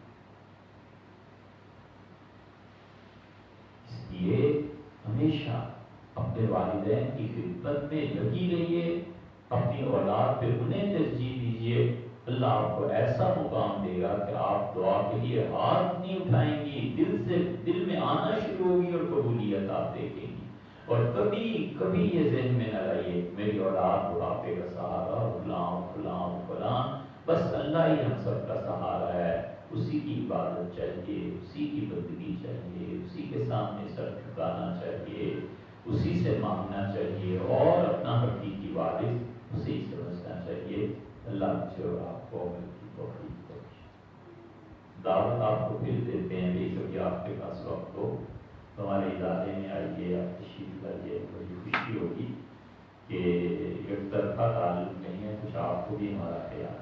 اس لیے اپنے والدین کی خدمت میں لگی رہیے، اپنی اولاد پہ انہیں ترجیح دیجیے، اللہ آپ کو ایسا مقام دے گا کہ آپ دعا کے لیے ہاتھ نہیں اٹھائیں گی، دل میں آنا شروع ہوگی اور قبولیت آپ دیکھیں گی۔ اور کبھی یہ ذہن میں نہ رہیے میری اولاد بڑھاپے کا سہارا فلاں، بس اللہ ہی ہم سب کا سہارا ہے، اسی کی عبادت چاہیے، اسی کی بندگی چاہیے، اسی کے سامنے سر جھکانا چاہیے، اسی سے مانگنا چاہیے، اور اپنا حقیقی وارث اسی سمجھنا چاہیے۔ اللہ مجھے اور آپ کو عمل کی توفیق بخشے۔ دعوت آپ کو پھر دیتے ہیں بے شک آپ کے پاس وقت ہو ہمارے ادارے میں آئیے، آپ تشریف لائیے، بڑی خوشی ہوگی کہ ایک طرفہ تعلق نہیں ہے، کچھ آپ کو بھی ہمارا خیال